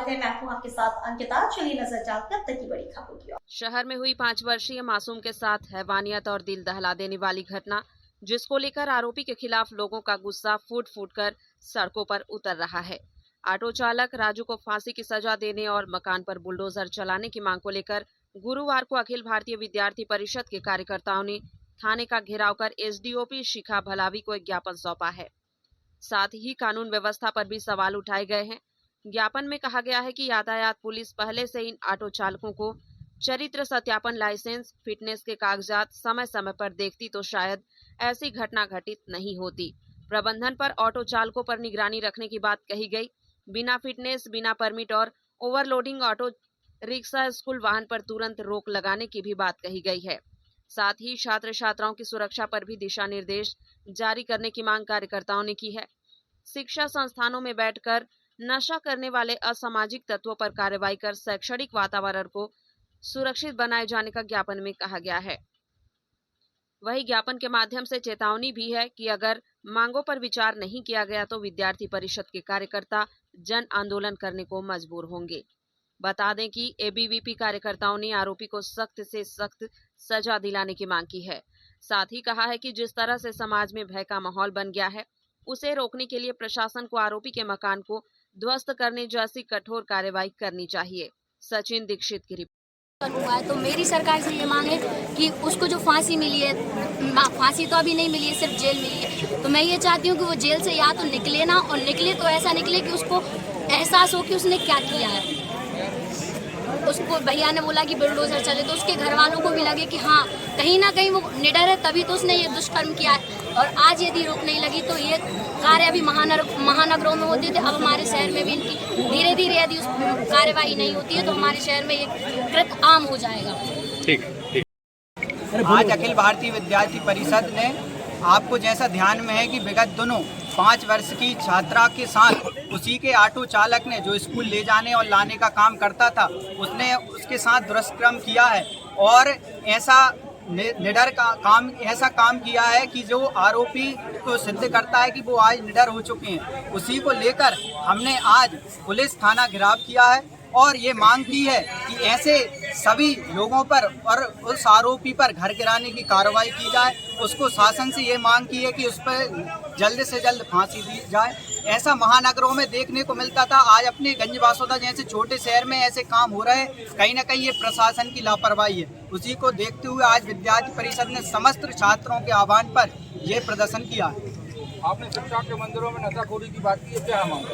स्वागत है। मैं हूं आपके साथ अंकिता। चलिए नजर डालते हैं अब तक की बड़ी खबरों की ओर। शहर में हुई 5 वर्षीय मासूम के साथ हैवानियत और दिल दहला देने वाली घटना, जिसको लेकर आरोपी के खिलाफ लोगों का गुस्सा फूट फूट कर सड़कों पर उतर रहा है। ऑटो चालक राजू को फांसी की सजा देने और मकान पर बुलडोजर चलाने की मांग को लेकर गुरुवार को अखिल भारतीय विद्यार्थी परिषद के कार्यकर्ताओं ने थाने का घेराव कर एसडीओपी शिखा भलावी को एक ज्ञापन सौंपा है। साथ ही कानून व्यवस्था पर भी सवाल उठाए गए हैं। ज्ञापन में कहा गया है कि यातायात पुलिस पहले से इन ऑटो चालकों को चरित्र सत्यापन लाइसेंस, फिटनेस के कागजात समय समय पर देखती तो शायद ऐसी घटना घटित नहीं होती। प्रबंधन पर ऑटो चालकों पर निगरानी रखने की बात कही गई। बिना फिटनेस, बिना परमिट और ओवरलोडिंग ऑटो रिक्शा, स्कूल वाहन पर तुरंत रोक लगाने की भी बात कही गई है। साथ ही छात्र छात्राओं की सुरक्षा पर भी दिशा निर्देश जारी करने की मांग कार्यकर्ताओं ने की है। शिक्षा संस्थानों में बैठकर नशा करने वाले असामाजिक तत्वों पर कार्रवाई कर शैक्षणिक वातावरण को सुरक्षित बनाए जाने का ज्ञापन में कहा गया है। वही ज्ञापन के माध्यम से चेतावनी भी है कि अगर मांगों पर विचार नहीं किया गया तो विद्यार्थी परिषद के कार्यकर्ता जन आंदोलन करने को मजबूर होंगे। बता दें कि एबीवीपी कार्यकर्ताओं ने आरोपी को सख्त से सख्त सजा दिलाने की मांग की है। साथ ही कहा है कि जिस तरह से समाज में भय का माहौल बन गया है, उसे रोकने के लिए प्रशासन को आरोपी के मकान को ध्वस्त करने जैसी कठोर कार्रवाई करनी चाहिए। सचिन दीक्षित की रिपोर्ट। हुआ है तो मेरी सरकार से ये मांग है कि उसको जो फांसी मिली है, फांसी तो अभी नहीं मिली है, सिर्फ जेल मिली है, तो मैं ये चाहती हूँ कि वो जेल से या तो निकले ना, और निकले तो ऐसा निकले कि उसको एहसास हो कि उसने क्या किया है। उसको भैया ने बोला कि बुलडोजर चले, तो उसके घर वालों को भी लगे कि हाँ कहीं ना कहीं वो निडर है, तभी तो उसने ये दुष्कर्म किया है। और आज यदि रोक नहीं लगी तो ये कार्य अभी महानगरों में होते थे, अब हमारे शहर में भी इनकी धीरे धीरे यदि उस कार्यवाही नहीं होती है तो हमारे शहर में ये कृत आम हो जाएगा। ठीक। आज अखिल भारतीय विद्यार्थी परिषद ने आपको जैसा ध्यान में है कि विगत दिनों 5 वर्ष की छात्रा के साथ उसी के ऑटो चालक ने जो स्कूल ले जाने और लाने का काम करता था, उसने उसके साथ दुष्कर्म किया है और ऐसा निडर का काम ऐसा काम किया है कि जो आरोपी को सिद्ध करता है कि वो आज निडर हो चुके हैं। उसी को लेकर हमने आज पुलिस थाना घेराव किया है और ये मांग की है कि ऐसे सभी लोगों पर और उस आरोपी पर घर गिराने की कार्रवाई की जाए। उसको शासन से ये मांग की है कि उस पर जल्द से जल्द फांसी दी जाए। ऐसा महानगरों में देखने को मिलता था, आज अपने गंज बासोदा जैसे छोटे शहर में ऐसे काम हो रहे हैं। कहीं ना कहीं ये प्रशासन की लापरवाही है। उसी को देखते हुए आज विद्यार्थी परिषद ने समस्त छात्रों के आह्वान पर यह प्रदर्शन किया है। आपने शिक्षा के मंदिरों में नशाखोरी की बात की है, क्या मांग?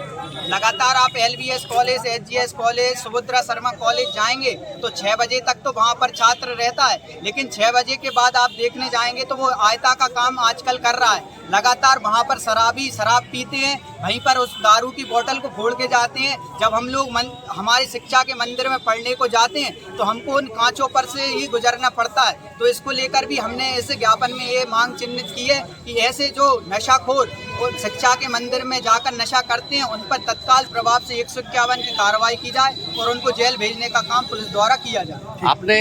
लगातार आप LBS college, HGS college, Subhadra Sharma college जाएंगे तो 6 बजे तक तो वहाँ पर छात्र रहता है, लेकिन 6 बजे के बाद आप देखने जाएंगे तो वो आयता का काम आजकल कर रहा है। लगातार वहाँ पर शराब पीते हैं, वहीं पर उस दारू की बोतल को फोड़ के जाते हैं। जब हम लोग हमारी शिक्षा के मंदिर में पढ़ने को जाते हैं तो हमको उन कांचों पर से ही गुजरना पड़ता है। तो इसको लेकर भी हमने इस ज्ञापन में ये मांग चिन्हित की है कि ऐसे जो नशाखोर शिक्षा के मंदिर में जाकर नशा करते हैं, उन पर तत्काल प्रभाव से 151 की कार्रवाई की जाए और उनको जेल भेजने का काम पुलिस द्वारा किया जाए। आपने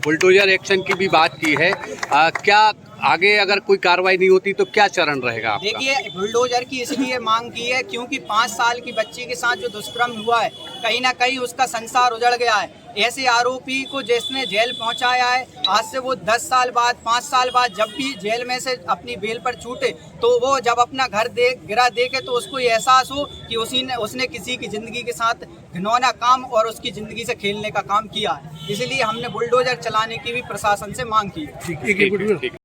बुलडोजर एक्शन की भी बात की है, क्या आगे अगर कोई कार्रवाई नहीं होती तो क्या चरण रहेगा आपका? देखिए, बुलडोजर की इसलिए मांग की है क्योंकि 5 साल की बच्ची के साथ जो दुष्कर्म हुआ है, कहीं ना कहीं उसका संसार उजड़ गया है। ऐसे आरोपी को जिसने जेल पहुंचाया है, आज से वो 10 साल बाद, 5 साल बाद जब भी जेल में से अपनी बेल पर छूटे तो वो जब अपना घर गिरा देखे तो उसको ये एहसास हो कि उसने किसी की जिंदगी के साथ घिनौना काम और उसकी जिंदगी से खेलने का काम किया है। इसलिए हमने बुलडोजर चलाने की भी प्रशासन से मांग की है।